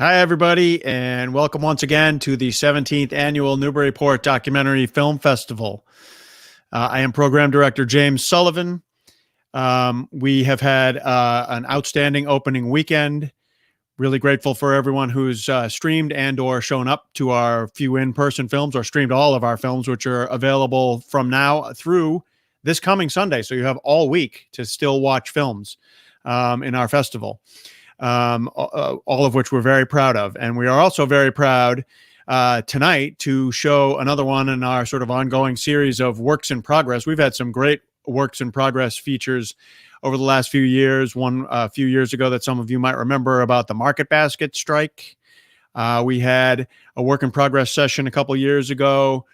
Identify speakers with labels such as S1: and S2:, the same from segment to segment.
S1: Hi, everybody, and welcome once again to the 17th Annual Newburyport Documentary Film Festival. I am Program Director James Sullivan. We have had an outstanding opening weekend. Really grateful for everyone who's streamed and or shown up to our few in-person films, or streamed all of our films, which are available from now through this coming Sunday. So you have all week to still watch films in our festival. All of which we're very proud of. And we are also very proud tonight to show another one in our sort of ongoing series of works in progress. We've had some great works in progress features over the last few years. One a few years ago that some of you might remember about the market basket strike. We had a work in progress session a couple years ago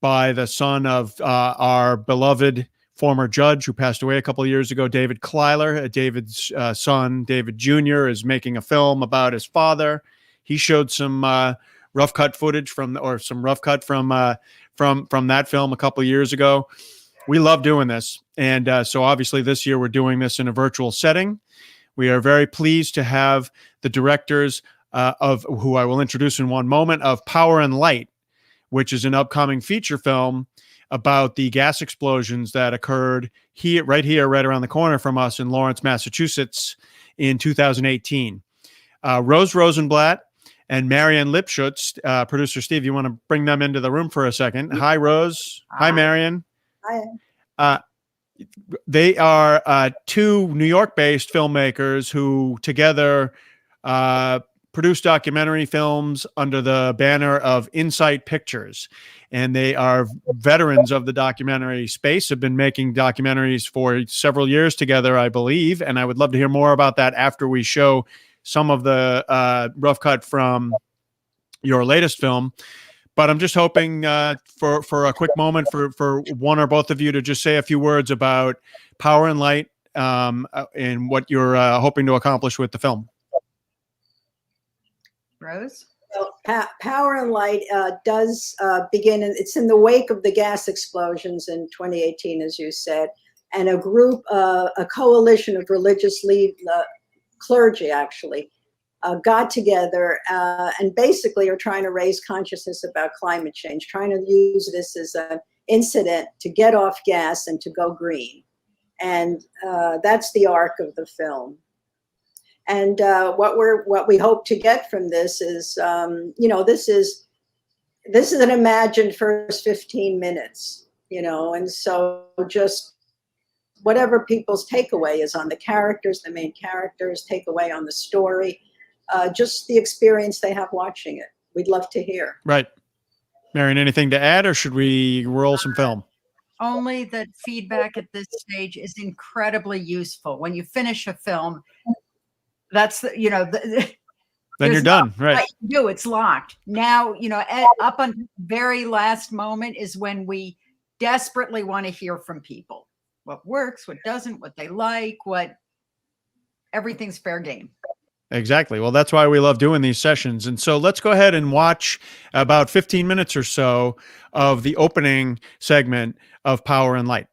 S1: by the son of our beloved former judge who passed away a couple of years ago, David Kleiler. David's son, David Jr., is making a film about his father. He showed some rough cut footage from that film a couple of years ago. We love doing this. And so obviously this year we're doing this in a virtual setting. We are very pleased to have the directors of who I will introduce in one moment, of Power and Light, which is an upcoming feature film about the gas explosions that occurred right around the corner from us in Lawrence, Massachusetts in 2018. Rose Rosenblatt and Marian Lipschutz, producer Steve, you want to bring them into the room for a second? Hi, Rose. Hi, Marian.
S2: Hi.
S1: They are two New York-based filmmakers who together produce documentary films under the banner of Insight Pictures. And they are veterans of the documentary space, have been making documentaries for several years together, I believe. And I would love to hear more about that after we show some of the rough cut from your latest film. But I'm just hoping for a quick moment for one or both of you to just say a few words about Power and Light and what you're hoping to accomplish with the film.
S2: Rose? Well, Power and Light does begin, it's in the wake of the gas explosions in 2018, as you said, and a coalition of religious clergy actually got together and basically are trying to raise consciousness about climate change, trying to use this as an incident to get off gas and to go green. And that's the arc of the film. And what we hope to get from this is, this is an imagined first 15 minutes, and so just whatever people's takeaway is on the characters, the main characters, takeaway on the story, just the experience they have watching it. We'd love to hear.
S1: Right. Marian, anything to add, or should we roll some film?
S3: Only that feedback at this stage is incredibly useful. When you finish a film, that's then
S1: you're done, right?
S3: It's locked now. Up until the very last moment is when we desperately want to hear from people. What works, what doesn't, what they like, everything's fair game.
S1: Exactly. Well, that's why we love doing these sessions. And so let's go ahead and watch about 15 minutes or so of the opening segment of Power and Light.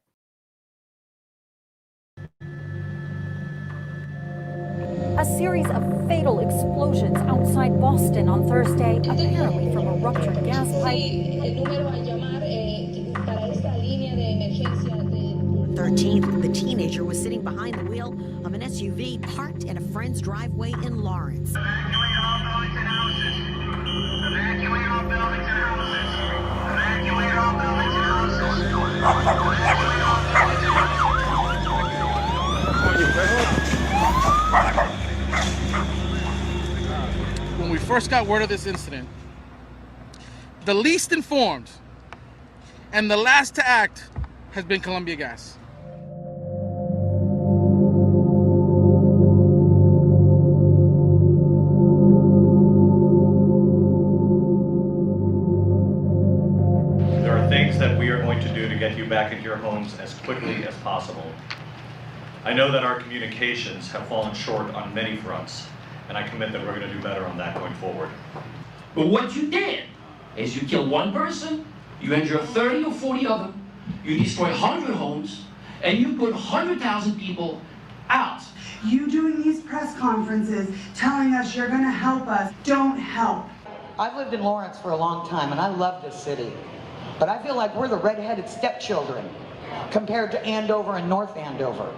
S4: A series of fatal explosions outside Boston on Thursday, apparently from a ruptured gas pipe.
S5: 13th, the teenager was sitting behind the wheel of an SUV parked in a friend's driveway in Lawrence.
S6: Evacuate all buildings and houses. Evacuate all buildings and houses. Evacuate all buildings and houses. Evacuate all buildings and houses.
S7: When we first got word of this incident, the least informed and the last to act has been Columbia Gas.
S8: There are things that we are going to do to get you back into your homes as quickly as possible. I know that our communications have fallen short on many fronts, and I commit that we're going to do better on that going forward.
S9: But what you did is you killed one person, you injure 30 or 40 of them, you destroy 100 homes, and you put 100,000 people out.
S10: You doing these press conferences, telling us you're going to help us, don't help.
S11: I've lived in Lawrence for a long time, and I love this city. But I feel like we're the red-headed stepchildren compared to Andover and North Andover.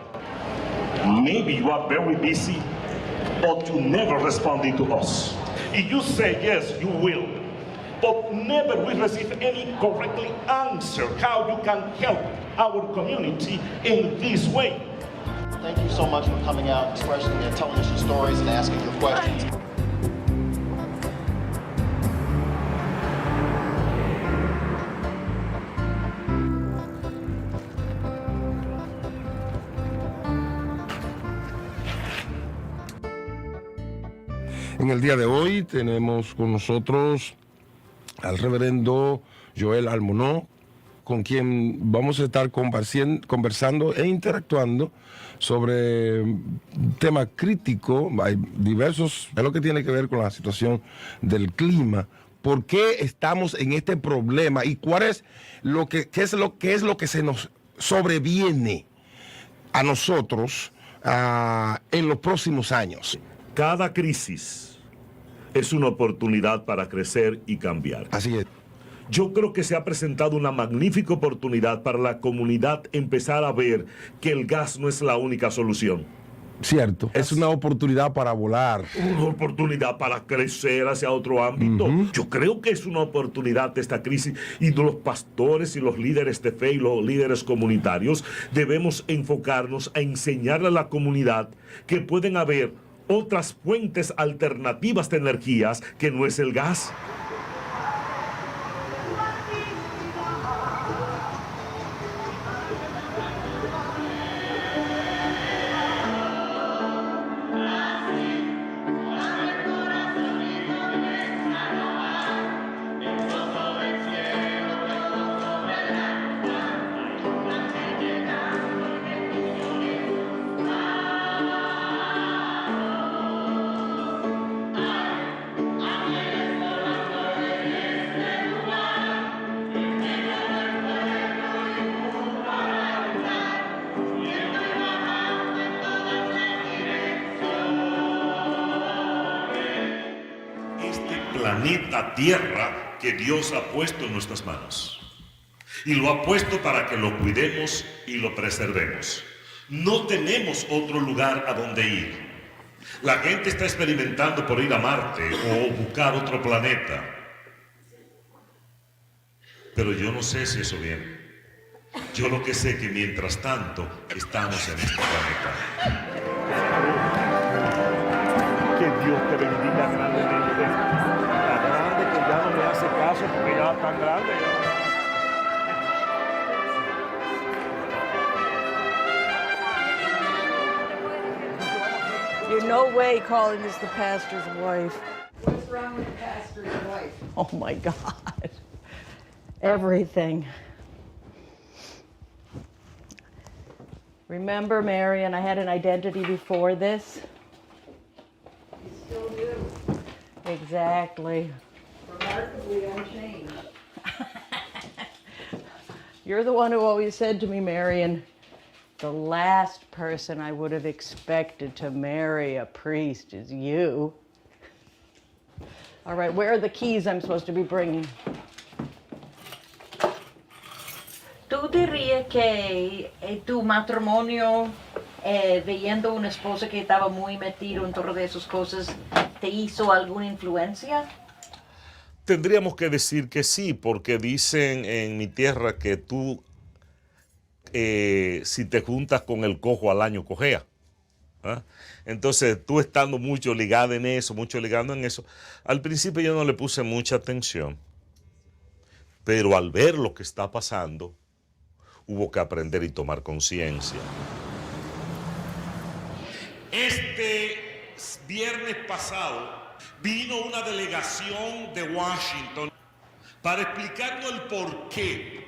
S12: Maybe you are very busy or to never responding to us. If you say yes, you will. But never will receive any correctly answer how you can help our community in this way.
S13: Thank you so much for coming out, expressing and telling us your stories and asking your questions.
S14: En el día de hoy tenemos con nosotros al reverendo Joel Almonó, con quien vamos a estar conversando e interactuando sobre un tema crítico. Hay diversos, es lo que tiene que ver con la situación del clima. ¿Por qué estamos en este problema y cuál es lo que es lo que se nos sobreviene a nosotros en los próximos años?
S12: Cada crisis es una oportunidad para crecer y cambiar.
S14: Así es.
S12: Yo creo que se ha presentado una magnífica oportunidad para la comunidad empezar a ver que el gas no es la única solución.
S14: Cierto, es una oportunidad para volar.
S12: Una oportunidad para crecer hacia otro ámbito. Yo creo que es una oportunidad de esta crisis y los pastores y los líderes de fe y los líderes comunitarios debemos enfocarnos a enseñarle a la comunidad que pueden haber otras fuentes alternativas de energías que no es el gas. Planeta Tierra que Dios ha puesto en nuestras manos y lo ha puesto para que lo cuidemos y lo preservemos. No tenemos otro lugar a donde ir. La gente está experimentando por ir a Marte o buscar otro planeta, pero yo no sé si eso viene. Yo lo que sé es que mientras tanto estamos en este planeta. Que Dios te bendiga grandemente. Que ya no me hace caso porque ya es tan grande.
S15: You're no way calling this the pastor's wife.
S3: What's wrong with the pastor's wife?
S15: Oh my God. Everything. Remember, Marion, I had an identity before this?
S3: You still do.
S15: Exactly.
S3: Remarkably unchanged.
S15: You're the one who always said to me, Marion, the last person I would have expected to marry a priest is you. All right, where are the keys I'm supposed to be bringing?
S16: ¿Tú dirías que tu matrimonio, viendo una esposa que estaba muy metido en todas esas cosas, te hizo alguna influencia?
S12: Tendríamos que decir que sí, porque dicen en mi tierra que tú, si te juntas con el cojo al año cojea. ¿Ah? Entonces, tú estando mucho ligado en eso, al principio yo no le puse mucha atención, pero al ver lo que está pasando, hubo que aprender y tomar conciencia. Este viernes pasado vino una delegación de Washington para explicarnos el porqué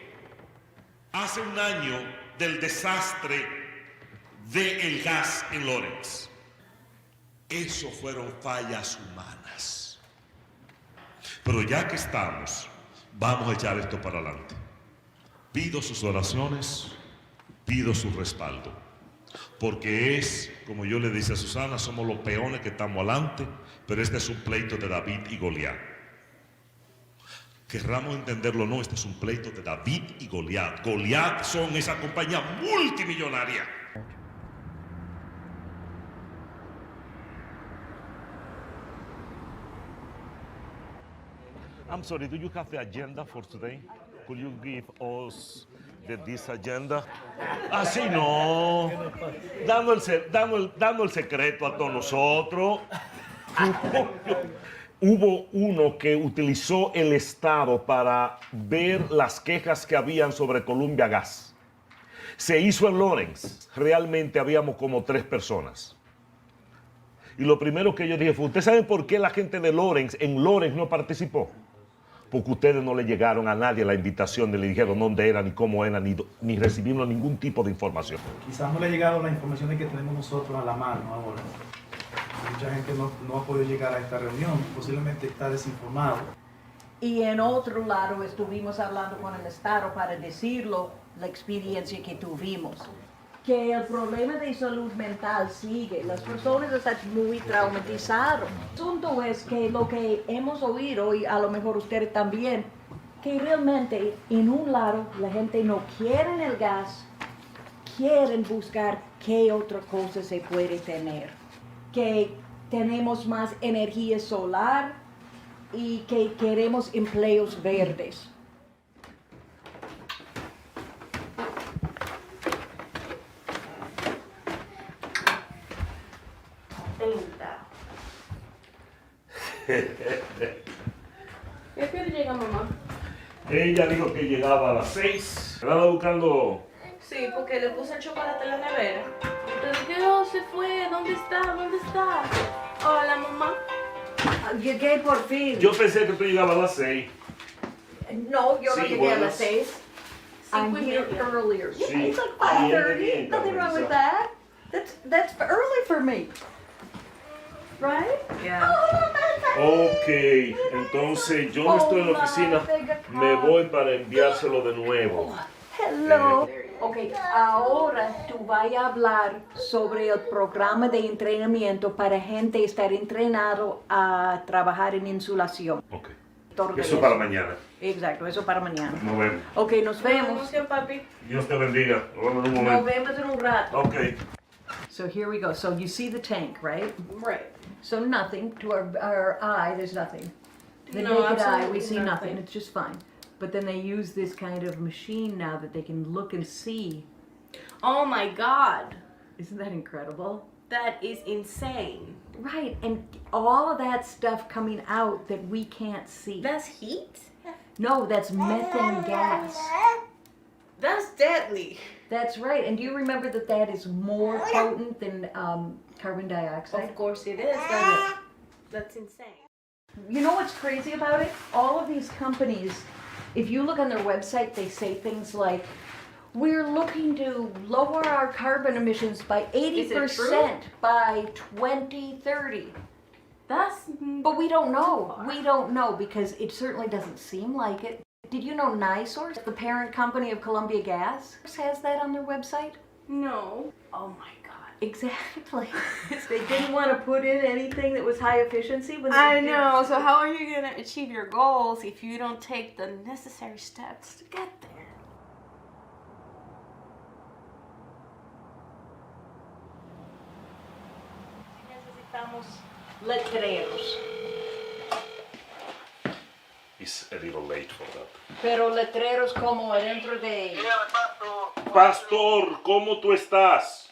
S12: hace un año del desastre del gas en Lawrence. Eso fueron fallas humanas. Pero ya que estamos, vamos a echar esto para adelante. Pido sus oraciones, pido su respaldo, porque es, como yo le decía a Susana, somos los peones que estamos adelante, pero este es un pleito de David y Goliat. Querramos entenderlo o no, este es un pleito de David y Goliat. Goliat son esa compañía multimillonaria. I'm sorry, do you have the agenda for today? Could you give us this agenda? Así no. Dando el secreto a todos nosotros. Hubo uno que utilizó el Estado para ver las quejas que habían sobre Columbia Gas. Se hizo en Lawrence. Realmente habíamos como 3 personas. Y lo primero que yo dije fue, ¿ustedes saben por qué la gente de Lawrence en Lawrence no participó? Porque ustedes no le llegaron a nadie la invitación, ni le dijeron dónde era, ni cómo era, ni recibimos ningún tipo de información.
S17: Quizás no le ha llegado la información que tenemos nosotros a la mano ahora. Mucha gente no ha podido llegar a esta reunión, posiblemente está desinformado.
S3: Y en otro lado estuvimos hablando con el Estado para decirlo, la experiencia que tuvimos. Que el problema de salud mental sigue, las personas están muy traumatizadas. El asunto es que lo que hemos oído, y a lo mejor ustedes también, que realmente en un lado la gente no quiere el gas, quieren buscar qué otra cosa se puede tener. Que tenemos más energía solar y que queremos empleos verdes.
S18: ¿Qué hora llega mamá?
S12: Ella dijo que llegaba a las 6. Estaba buscando...
S18: Sí, porque le puse el chocolate en la nevera. Entonces, ¿qué? Oh, se fue. ¿Dónde está? ¿Dónde está? Hola, mamá.
S3: Llegué por fin.
S12: Yo pensé que tú llegabas a las 6.
S3: No, yo no
S12: Sí,
S3: llegué a
S12: bueno.
S3: las 6. I'm here earlier. Yeah,
S12: Sí.
S3: it's like 5:30.
S12: Bien,
S3: Nothing wrong with
S12: organizado.
S3: that. That's early for me. Right?
S18: Yeah.
S12: Ok, entonces yo no estoy en la oficina. Me voy para enviárselo de nuevo.
S3: Hello. Ok, ahora tú vas a hablar sobre el programa de entrenamiento para gente estar entrenado a trabajar en insulación.
S12: Ok.
S3: Todo
S12: Eso para mañana.
S3: Exacto, eso para mañana.
S12: Nos vemos.
S3: Ok, nos vemos.
S18: Papi.
S12: Dios te bendiga. Nos vemos en un
S3: Nos
S12: momento.
S3: vemos en un rato.
S12: Ok.
S3: So here we go. So you see the tank, right?
S18: Right.
S3: So nothing, to our eye, there's nothing. The
S18: No,
S3: naked eye, we
S18: absolutely
S3: see
S18: nothing.
S3: nothing. It's just fine. But then they use this kind of machine now that they can look and see.
S18: Oh my God.
S3: Isn't that incredible?
S18: That is insane.
S3: Right, and all of that stuff coming out that we can't see.
S18: That's heat?
S3: No, that's methane gas.
S18: That's deadly.
S3: That's right. And do you remember that that is more potent than carbon dioxide?
S18: Of course it is. That's insane.
S3: You know what's crazy about it? All of these companies, if you look on their website, they say things like, we're looking to lower our carbon emissions by 80% by 2030. But we don't know. We don't know because it certainly doesn't seem like it. Did you know NiSource, the parent company of Columbia Gas, has that on their website?
S18: No. Oh my God.
S3: Exactly. They didn't want to put in anything that was high efficiency. When
S18: I know. So how are you going to achieve your goals if you don't take the necessary steps to get there?
S3: Necesitamos letreros.
S12: It's a little late for that.
S3: Pero letreros como adentro de...
S12: Pastor, ¿cómo tú estás?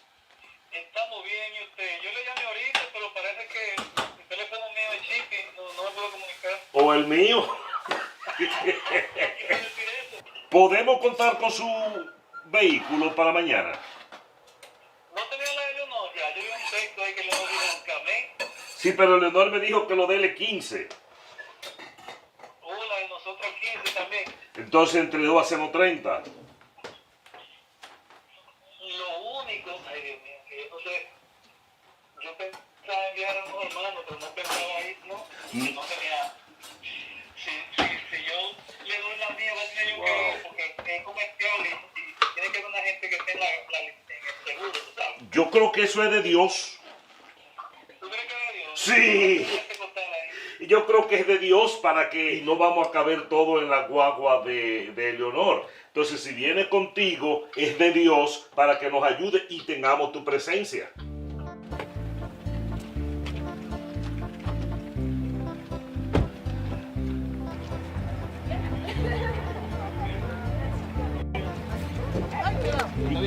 S6: Estamos bien, ¿y usted? Yo le llamé ahorita, pero parece que el teléfono mío es chip y no me puedo comunicar.
S12: ¿O el mío? ¿Podemos contar con su vehículo para mañana?
S6: No tenía la de Leonor ya, yo vi un texto ahí que Leonor dijo que amén.
S12: Sí, pero Leonor me dijo que lo dele 15.
S6: La de nosotros 15 también.
S12: Entonces entre dos hacemos 30.
S6: Lo único, ay Dios mío, que yo no sé, yo pensaba enviar a unos hermanos, pero no pensaba ir, ¿no? No tenía, si yo le doy la mía, va a tener yo que, porque es comercial y tiene que haber una gente que esté en el seguro, ¿tú sabes?
S12: Yo creo que eso es de Dios. Sí. Yo creo que es de Dios para que no vamos a caber todo en la guagua de Leonor. Entonces, si viene contigo, es de Dios para que nos ayude y tengamos tu presencia.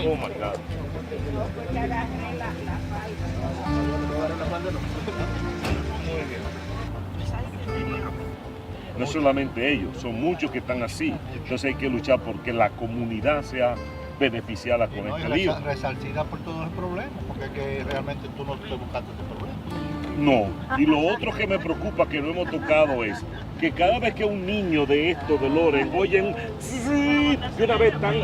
S12: Oh my God. No solamente ellos, son muchos que están así. Entonces hay que luchar porque la comunidad sea beneficiada con este lío.
S19: Resarcida por todos los problemas, porque es que realmente tú no te buscaste este problema.
S12: No, y lo otro que me preocupa que no hemos tocado es que cada vez que un niño de esto, de Loren, oyen sí, de una vez tan...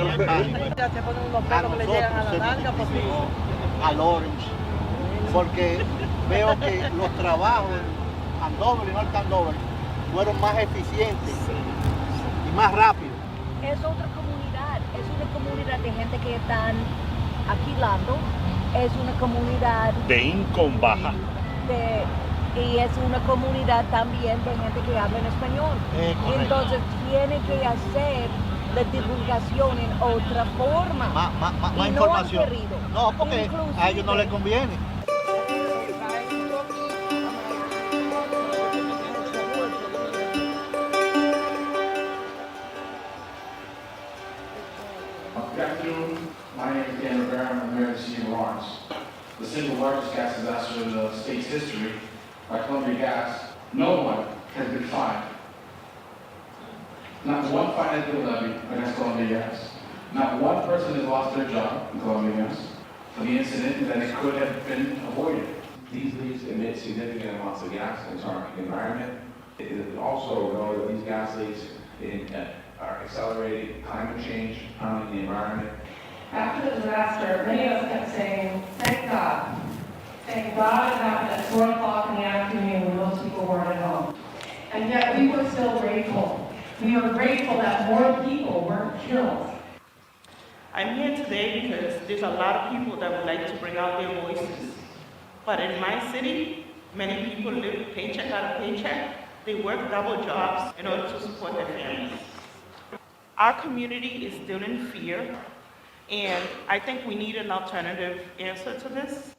S19: A Loren, porque veo que los trabajos en Andover y North Andover fueron más eficientes y más rápidos.
S20: Es otra comunidad, es una comunidad de gente que están alquilando, es una comunidad
S12: de income baja.
S20: Y es una comunidad también de gente que habla en español. Entonces tiene que hacer la divulgación en otra forma.
S19: Más información. No, porque a ellos no les conviene.
S21: Good afternoon. My name is Dan Rivera. I'm the mayor of the city of Lawrence. The single largest gas disaster in the state's history by Columbia Gas. No one has been fined. Not one fine has been levied against Columbia Gas. Not one person has lost their job in Columbia Gas for the incident that it could have been avoided.
S22: These leaks emit significant amounts of gas into our environment. It is also know that these gas leaks are accelerating climate change, harming the environment.
S23: After the disaster, many of us kept saying, thank God. Thank God it happened at 4 o'clock in the afternoon when most people weren't at home. And yet we were still grateful. We were grateful that more people weren't killed.
S24: I'm here today because there's a lot of people that would like to bring out their voices. But in my city, many people live paycheck out of paycheck. They work double jobs in order to support their families. Our community is still in fear, and I think we need an alternative answer to this.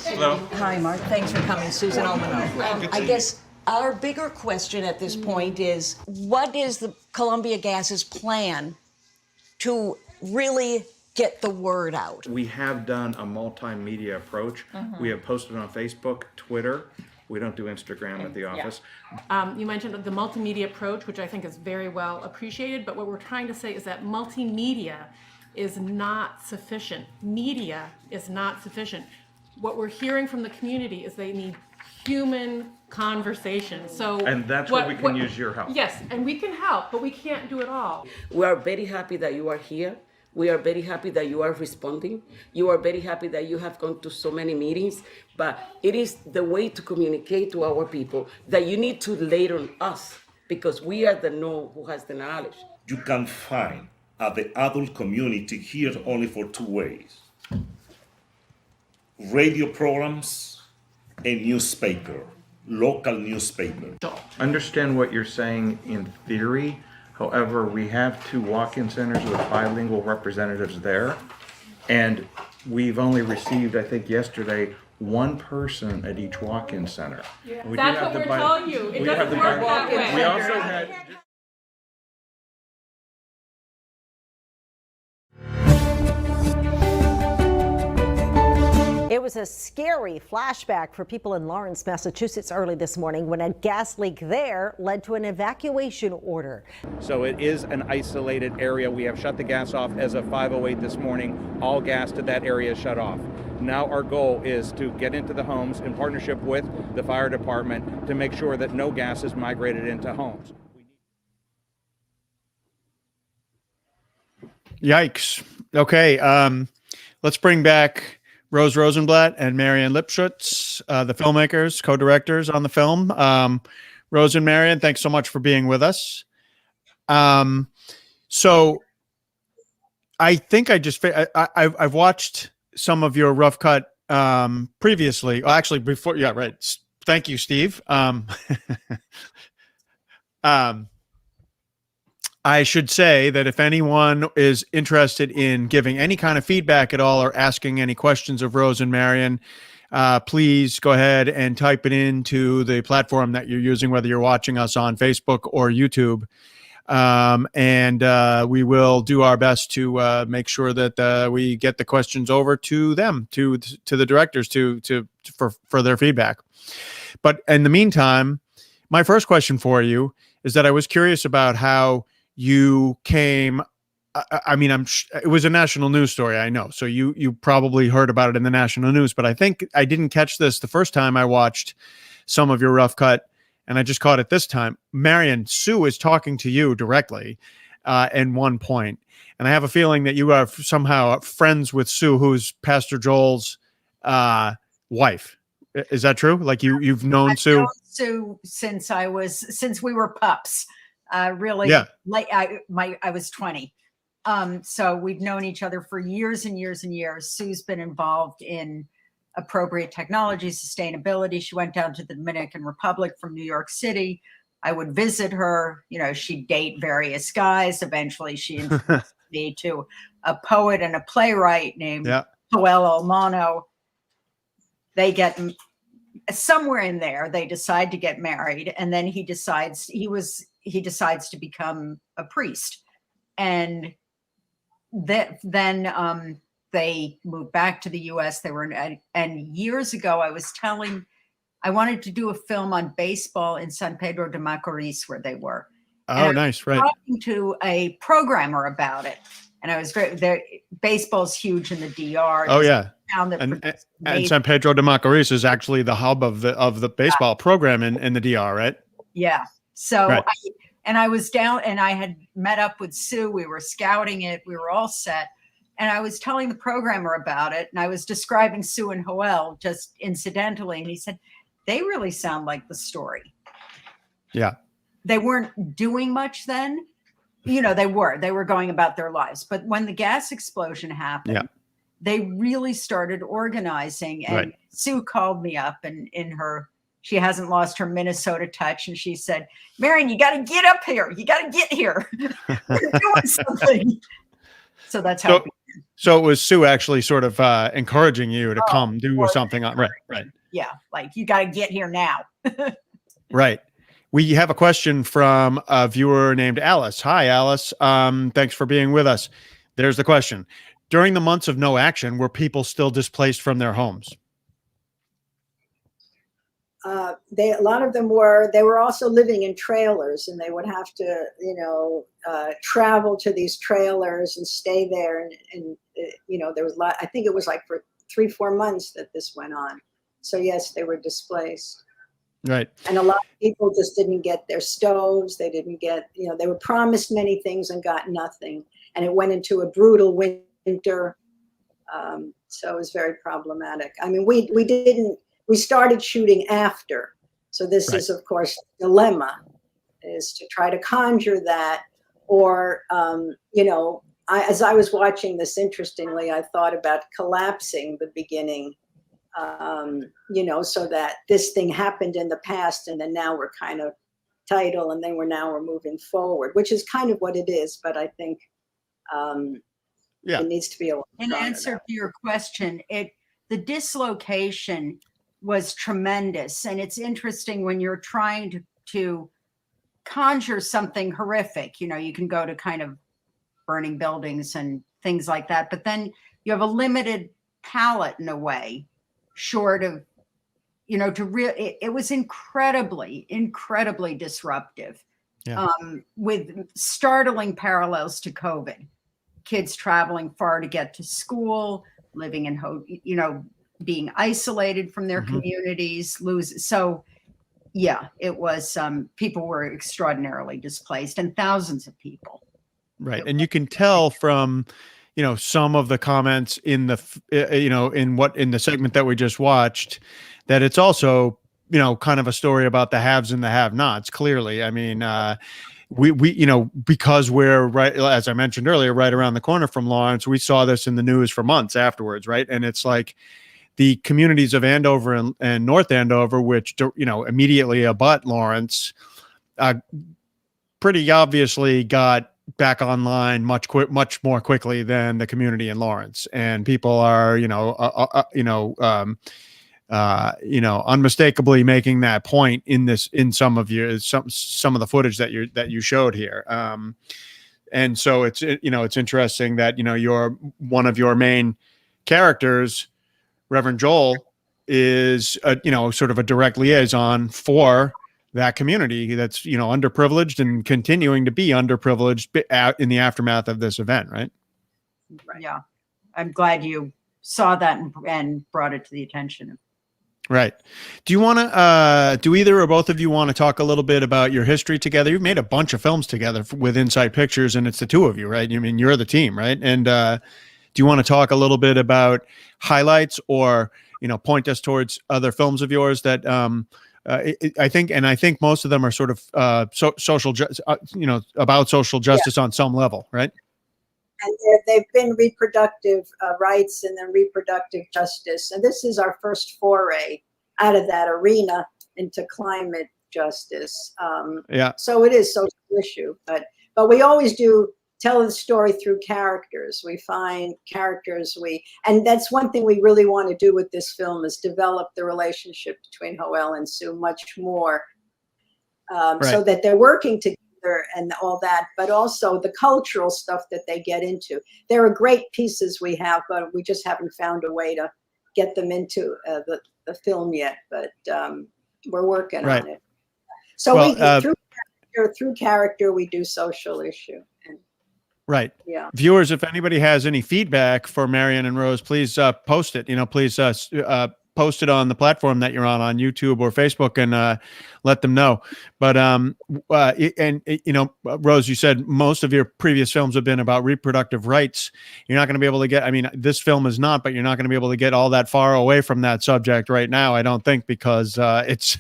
S25: Hello. Hi, Mark. Thanks for coming. Susan Olmano.
S5: I guess our bigger question at this point is, what is the Columbia Gas's plan to really get the word out?
S26: We have done a multimedia approach. We have posted on Facebook, Twitter. We don't do Instagram at the office.
S27: You mentioned the multimedia approach, which I think is very well appreciated, but what we're trying to say is that multimedia is not sufficient. Media is not sufficient. What we're hearing from the community is they need human conversation. So,
S26: and that's where we can use your help.
S27: Yes, and we can help, but we can't do it all.
S28: We are very happy that you are here. We are very happy that you are responding. You are very happy that you have gone to so many meetings, but it is the way to communicate to our people that you need to lay on us, because we are the know who has the knowledge.
S12: You can find the adult community here only for 2 ways: radio programs and newspaper, local newspaper.
S26: Understand what you're saying in theory. However, we have 2 walk-in centers with bilingual representatives there, and we've only received, I think yesterday, 1 person at each walk-in center.
S27: Yeah. That's what we're telling you. It doesn't work that way.
S26: We also had...
S29: It was a scary flashback for people in Lawrence, Massachusetts early this morning when a gas leak there led to an evacuation order.
S26: So it is an isolated area. We have shut the gas off as of 5:08 this morning. All gas to that area is shut off. Now our goal is to get into the homes in partnership with the fire department to make sure that no gas is migrated into homes.
S1: Yikes. Okay. Let's bring back Rose Rosenblatt and Marian Lipschutz, the filmmakers, co-directors on the film. Rose and Marian, thanks so much for being with us. So I think I've watched some of your rough cut previously. Oh, actually, before, yeah, right. Thank you, Steve. I should say that if anyone is interested in giving any kind of feedback at all or asking any questions of Rose and Marian, please go ahead and type it into the platform that you're using, whether you're watching us on Facebook or YouTube. And we will do our best to make sure that we get the questions over to them, to the directors, for their feedback. But in the meantime, my first question for you is that I was curious about how you came. I mean, it was a national news story, I know. So you probably heard about it in the national news, but I think I didn't catch this the first time I watched some of your rough cut, and I just caught it this time. Marian, Sue is talking to you directly at one point, and I have a feeling that you are somehow friends with Sue, who's Pastor Joel's wife. Is that true? Like you've known Sue?
S3: Known Sue since we were pups. Really,
S1: yeah.
S3: Like I was 20. So we've known each other for years and years and years. Sue's been involved in appropriate technology, sustainability. She went down to the Dominican Republic from New York City. I would visit her. You know, she'd date various guys. Eventually, she introduced me to a poet and a playwright named Joel Almano. They get somewhere in there. They decide to get married, and then he decides to become a priest, and then they moved back to the U.S. They were and years ago, I wanted to do a film on baseball in San Pedro de Macorís, where they were.
S1: Oh, nice, right.
S3: Talking to a programmer about it, and I was baseball's huge in the DR.
S1: Oh yeah. And San Pedro de Macorís is actually the hub of the baseball program in the DR, right?
S3: Yeah. So
S1: right.
S3: I was down, and I had met up with Sue. We were scouting it. We were all set. And I was telling the programmer about it, and I was describing Sue and Joel just incidentally. And he said, they really sound like the story.
S1: Yeah.
S3: They weren't doing much then. You know, they were going about their lives. But when the gas explosion happened, they really started organizing. And Sue called me up, and she hasn't lost her Minnesota touch. And she said, Marian, you got to get up here. You got to get here. We're doing something. So that's how.
S1: So it was Sue actually sort of encouraging you to come do something on. Right.
S3: Yeah. Like, you got to get here now.
S1: Right. We have a question from a viewer named Alice. Hi, Alice. Thanks for being with us. There's the question. During the months of no action, were people still displaced from their homes?
S2: A lot of them were. They were also living in trailers, and they would have to, travel to these trailers and stay there. And there was a lot. I think it was like for 3-4 months that this went on. So yes, they were displaced.
S1: Right.
S2: And a lot of people just didn't get their stoves. They didn't get, they were promised many things and got nothing. And it went into a brutal winter. So it was very problematic. I mean, we started shooting after. So this is, of course, the dilemma, is to try to conjure that. Or, as I was watching this, interestingly, I thought about collapsing the beginning, so that this thing happened in the past, and then now we're kind of title, and then we're moving forward, which is kind of what it is. But I think it needs to be
S3: in answer to your question, the dislocation was tremendous. And it's interesting when you're trying to conjure something horrific, you can go to kind of burning buildings and things like that, but then you have a limited palette in a way, short of, it was incredibly disruptive, with startling parallels to COVID. Kids traveling far to get to school, living in, being isolated from their communities, So yeah, it was, people were extraordinarily displaced, and thousands of people.
S1: Right. And you can tell from, some of the comments in in the segment that we just watched, that it's also, kind of a story about the haves and the have-nots. Clearly, I mean, because we're right, as I mentioned earlier, right around the corner from Lawrence, we saw this in the news for months afterwards, right? And it's like the communities of Andover and North Andover, which immediately abut Lawrence, pretty obviously got back online much more quickly than the community in Lawrence, and people are unmistakably making that point in some of the footage that you showed here. And so it's interesting that you're one of your main characters, Reverend Joel, is sort of a direct liaison for that community that's underprivileged and continuing to be underprivileged out in the aftermath of this event, right?
S3: Yeah, I'm glad you saw that and brought it to the attention of.
S1: Right. Do you want to, do either or both of you want to talk a little bit about your history together? You've made a bunch of films together with Inside Pictures, and it's the two of you, right? I mean, you're the team, right? And do you want to talk a little bit about highlights, or, point us towards other films of yours that I think most of them are sort of social, about social justice on some level, right?
S2: And they've been reproductive rights and then reproductive justice. And this is our first foray out of that arena into climate justice. So it is a social issue, but we always do tell the story through characters. We find characters, and that's one thing we really want to do with this film, is develop the relationship between Joel and Sue much more, so that they're working together and all that, but also the cultural stuff that they get into. There are great pieces we have, but we just haven't found a way to get them into the film yet, but we're working on it. So through character, we do social issue.
S1: Right.
S2: Yeah.
S1: Viewers, if anybody has any feedback for Marion and Rose, please post it. Please post it on the platform that you're on YouTube or Facebook, and let them know. But Rose, you said most of your previous films have been about reproductive rights. You're not going to be able to get, I mean, this film is not, but you're not going to be able to get all that far away from that subject right now, I don't think, because it's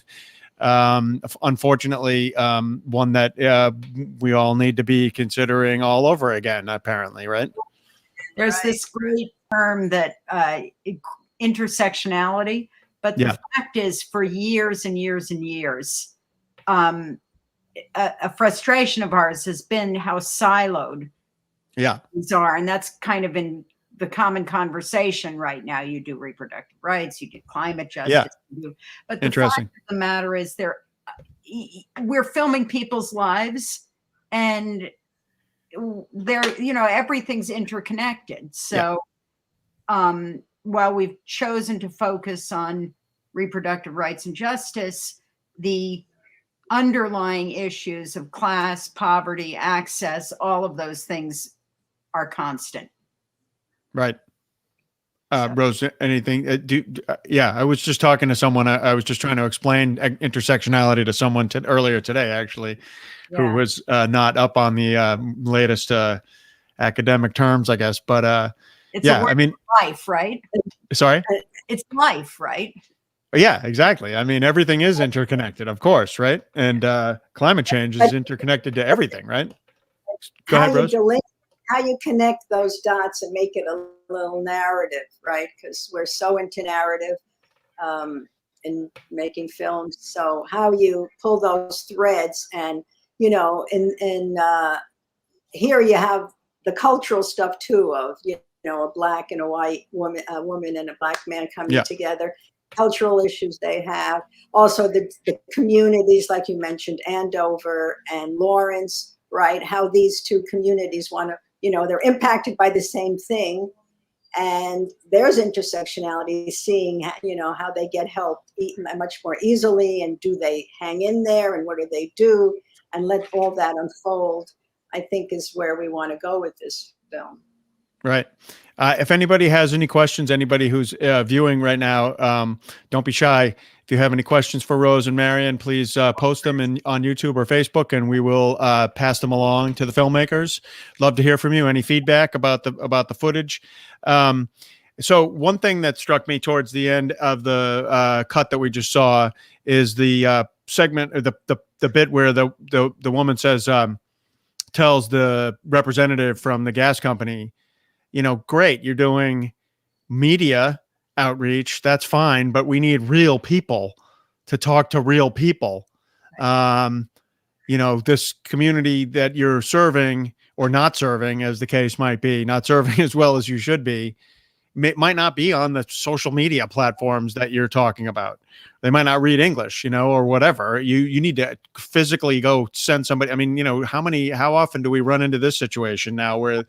S1: unfortunately one that we all need to be considering all over again, apparently, right?
S3: There's this great term that intersectionality, but the fact is, for years and years and years, a frustration of ours has been how siloed these are, and that's kind of in the common conversation right now. You do reproductive rights, you do climate justice, but the fact of the matter is, we're filming people's lives, and everything's interconnected. So while we've chosen to focus on reproductive rights and justice, the underlying issues of class, poverty, access, all of those things are constant.
S1: Right. Rose, anything? I was just talking to someone. I was just trying to explain intersectionality to someone earlier today, actually, who was not up on the latest academic terms, I guess. But
S3: it's I mean, life, right?
S1: Sorry?
S3: It's life, right?
S1: Yeah, exactly. I mean, everything is interconnected, of course, right? And climate change is interconnected to everything, right? Go ahead, Rose.
S2: How you connect those dots and make it a little narrative, right? Because we're so into narrative in making films. So how you pull those threads, and here you have the cultural stuff too, of a black and a white woman, a woman and a black man coming together, cultural issues they have. Also the communities, like you mentioned, Andover and Lawrence, right? How these two communities want to, they're impacted by the same thing, and there's intersectionality, seeing how they get help much more easily, and do they hang in there, and what do they do, and let all that unfold, I think, is where we want to go with this film.
S1: Right. If anybody has any questions, anybody who's viewing right now, don't be shy. If you have any questions for Rose and Marion, please post them on YouTube or Facebook, and we will pass them along to the filmmakers. Love to hear from you. Any feedback about the footage? So one thing that struck me towards the end of the cut that we just saw is the segment, or the bit where the woman says, tells the representative from the gas company, great, you're doing media outreach, that's fine, but we need real people to talk to real people. This community that you're serving or not serving, as the case might be, not serving as well as you should be, might not be on the social media platforms that you're talking about. They might not read English, or whatever. You need to physically go send somebody. I mean, how often do we run into this situation now where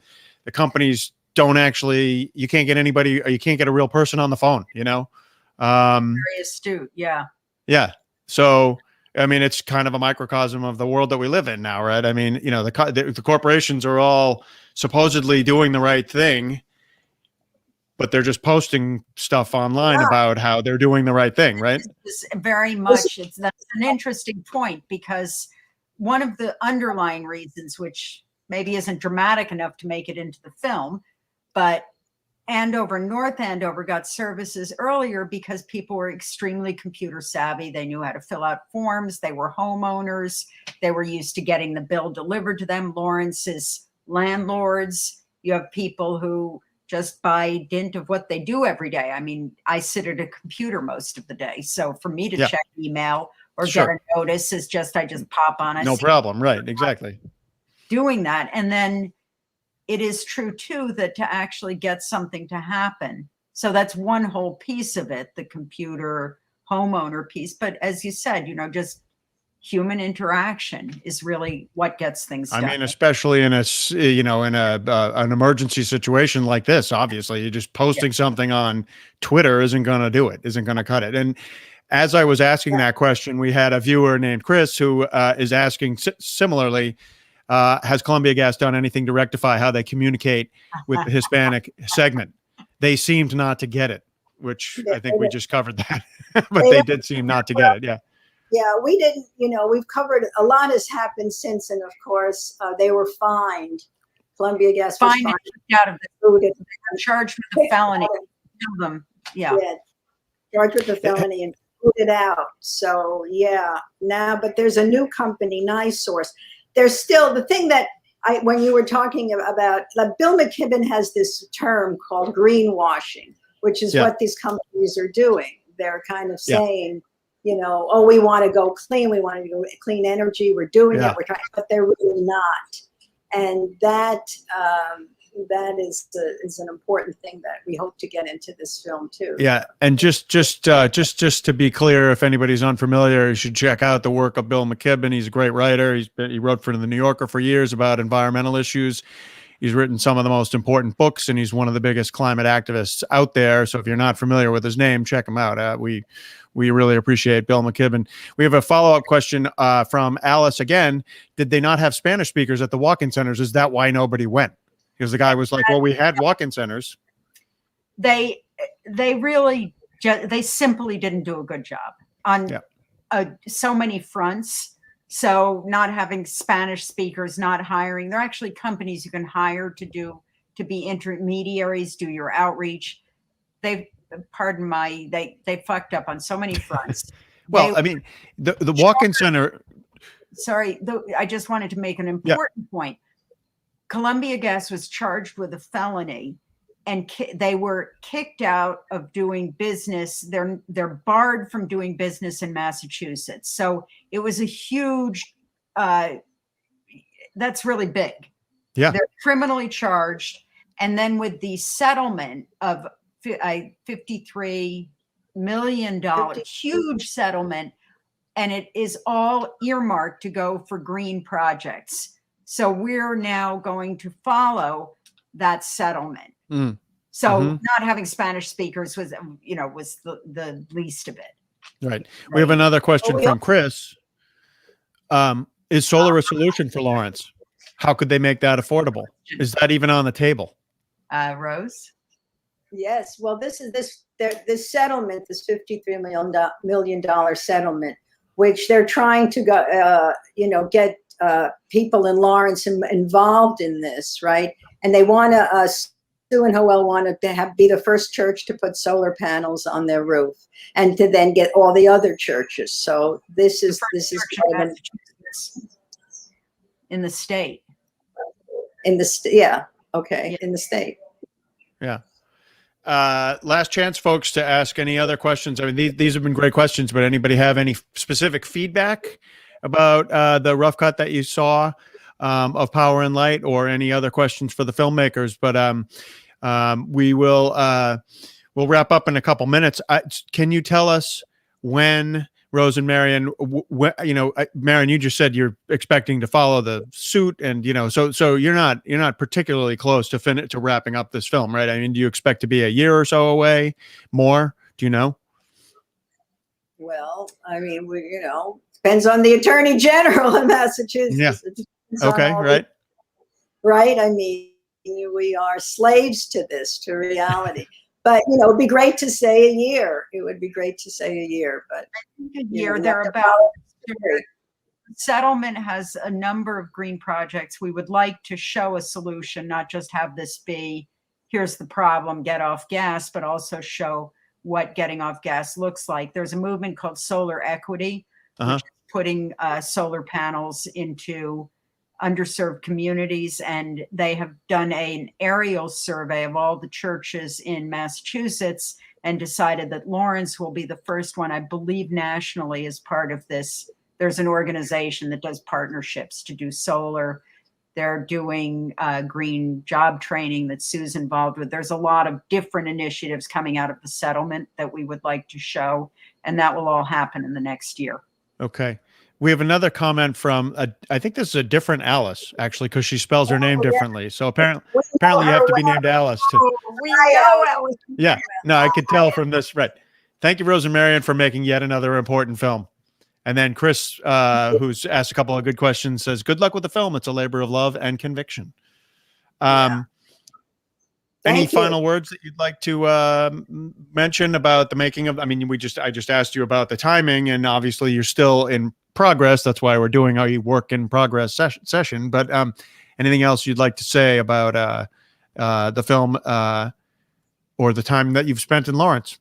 S1: the companies don't actually, you can't get anybody, or you can't get a real person on the phone,
S3: Very astute. Yeah.
S1: Yeah. So, I mean, it's kind of a microcosm of the world that we live in now, right? I mean, the corporations are all supposedly doing the right thing, but they're just posting stuff online about how they're doing the right thing, right?
S3: It's very much. That's an interesting point, because one of the underlying reasons, which maybe isn't dramatic enough to make it into the film, but North Andover got services earlier because people were extremely computer savvy. They knew how to fill out forms. They were homeowners. They were used to getting the bill delivered to them. Lawrence is landlords. You have people who, just by dint of what they do every day. I mean, I sit at a computer most of the day. So for me to check email or get a notice is I just pop on.
S1: No problem. Right. Exactly.
S3: Doing that. And then it is true too, that to actually get something to happen. So that's one whole piece of it, the computer homeowner piece. But as you said, just human interaction is really what gets things done.
S1: I mean, especially in an emergency situation like this, obviously, you're just posting something on Twitter isn't going to do it, isn't going to cut it. And as I was asking that question, we had a viewer named Chris who is asking similarly, has Columbia Gas done anything to rectify how they communicate with the Hispanic segment? They seemed not to get it, which I think we just covered that, but they did seem not to get it. Yeah.
S2: Yeah, we didn't, we've covered, a lot has happened since, and of course, they were fined. Columbia Gas was fined.
S3: Out of the charged with a felony. Them. Yeah.
S2: Charged with a felony and booted out. So, yeah, but there's a new company, NiSource. There's still, the thing that when you were talking about, Bill Mckibben has this term called greenwashing, which is what these companies are doing. They're kind of saying, we want to go clean. We want to go clean energy. We're doing it. We're trying, but they're really not. And that is an important thing that we hope to get into this film too.
S1: Yeah, and just to be clear, if anybody's unfamiliar, you should check out the work of Bill Mckibben. He's a great writer. He wrote for the New Yorker for years about environmental issues. He's written some of the most important books, and he's one of the biggest climate activists out there. So if you're not familiar with his name, check him out. We really appreciate Bill Mckibben. We have a follow-up question from Alice again. Did they not have Spanish speakers at the walk-in centers? Is that why nobody went? Because the guy was like, well, we had walk-in centers.
S3: They simply didn't do a good job on so many fronts. So not having Spanish speakers, not hiring. There are actually companies you can hire to be intermediaries, do your outreach. They fucked up on so many fronts.
S1: Well, I mean, the walk-in center.
S3: Sorry, I just wanted to make an important point. Columbia Gas was charged with a felony, and they were kicked out of doing business. They're barred from doing business in Massachusetts. So it was a huge. That's really big.
S1: Yeah,
S3: they're criminally charged, and then with the settlement of $53 million, huge settlement, and it is all earmarked to go for green projects. So we're now going to follow that settlement. So not having Spanish speakers was the least of it.
S1: Right. We have another question from Chris. Is solar a solution for Lawrence? How could they make that affordable? Is that even on the table?
S3: Rose?
S2: Yes. Well, this settlement, this $53 million settlement, which they're trying to go, get people in Lawrence involved in this, right? And they want to. Sue and Howell wanted to be the first church to put solar panels on their roof, and to then get all the other churches. So this is kind of
S3: in the state.
S2: In the state.
S1: Yeah. Last chance, folks, to ask any other questions. I mean, these have been great questions, but anybody have any specific feedback about the rough cut that you saw of Power and Light, or any other questions for the filmmakers? But we'll wrap up in a couple minutes. Can you tell us when, Rose and Marion, Marion, you just said you're expecting to follow the suit, and so you're not particularly close to wrapping up this film, right? I mean, do you expect to be a year or so away? More? Do you know?
S2: Well, I mean, depends on the Attorney General in Massachusetts.
S1: Yeah. Okay. Right.
S2: Right. I mean, we are slaves to reality. But it'd be great to say a year. It would be great to say a year, but
S3: a year thereabout. Settlement has a number of green projects. We would like to show a solution, not just have this be, here's the problem, get off gas, but also show what getting off gas looks like. There's a movement called Solar Equity, which is putting solar panels into underserved communities, and they have done an aerial survey of all the churches in Massachusetts and decided that Lawrence will be the first one, I believe, nationally as part of this. There's an organization that does partnerships to do solar. They're doing green job training that Sue's involved with. There's a lot of different initiatives coming out of the settlement that we would like to show, and that will all happen in the next year.
S1: Okay. We have another comment from, I think this is a different Alice, actually, because she spells her name differently. So apparently you have to be named Alice.
S3: We know Alice.
S1: Yeah. No, I could tell from this. Right. Thank you, Rose and Marion, for making yet another important film. And then Chris, who's asked a couple of good questions, says, good luck with the film. It's a labor of love and conviction. Any final words that you'd like to mention about the making of? I mean, I just asked you about the timing, and obviously you're still in progress. That's why we're doing our work in progress session. But anything else you'd like to say about the film or the time that you've spent in Lawrence?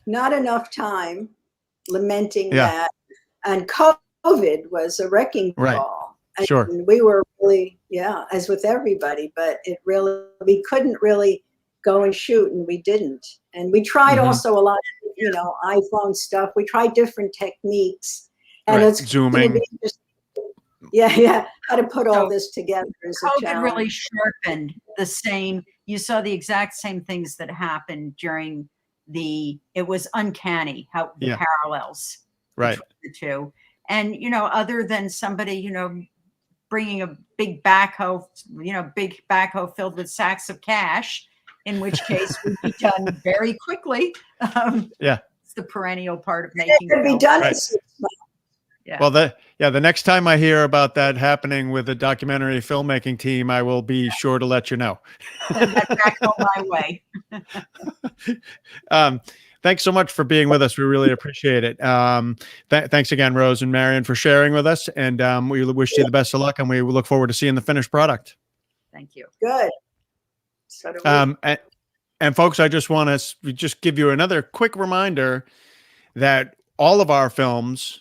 S2: Not enough time, lamenting that, and COVID was a wrecking ball.
S1: Sure.
S2: And we were really, as with everybody, but we couldn't really go and shoot, and we didn't. And we tried also a lot of, iPhone stuff. We tried different techniques, and it's
S1: zooming.
S2: How to put all this together is a challenge.
S3: COVID really sharpened you saw the exact same things that happened during it was uncanny how the parallels between the two. And, other than somebody, bringing a big backhoe filled with sacks of cash, in which case would be done very quickly. It's the perennial part of making.
S2: It could be done.
S3: Yeah.
S1: Well, the next time I hear about that happening with a documentary filmmaking team, I will be sure to let you know.
S3: Back on my way.
S1: Thanks so much for being with us. We really appreciate it. Thanks again, Rose and Marion, for sharing with us. And we wish you the best of luck, and we look forward to seeing the finished product.
S3: Thank you.
S2: Good. So do we.
S1: And folks, I just want to give you another quick reminder that all of our films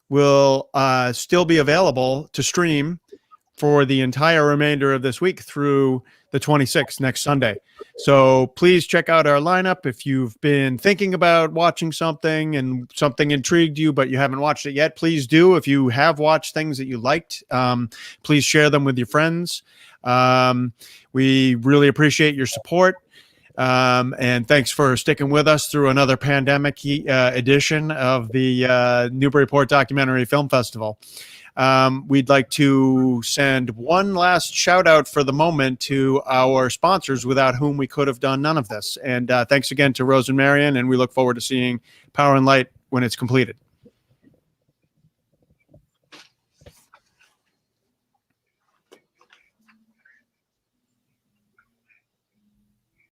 S1: will still be available to stream for the entire remainder of this week through the 26th, next Sunday. So please check out our lineup. If you've been thinking about watching something and something intrigued you, but you haven't watched it yet, please do. If you have watched things that you liked, please share them with your friends. We really appreciate your support. And thanks for sticking with us through another pandemic edition of the Newburyport Documentary Film Festival. We'd like to send one last shout out for the moment to our sponsors, without whom we could have done none of this. And thanks again to Rose and Marion, and we look forward to seeing Power and Light when it's completed.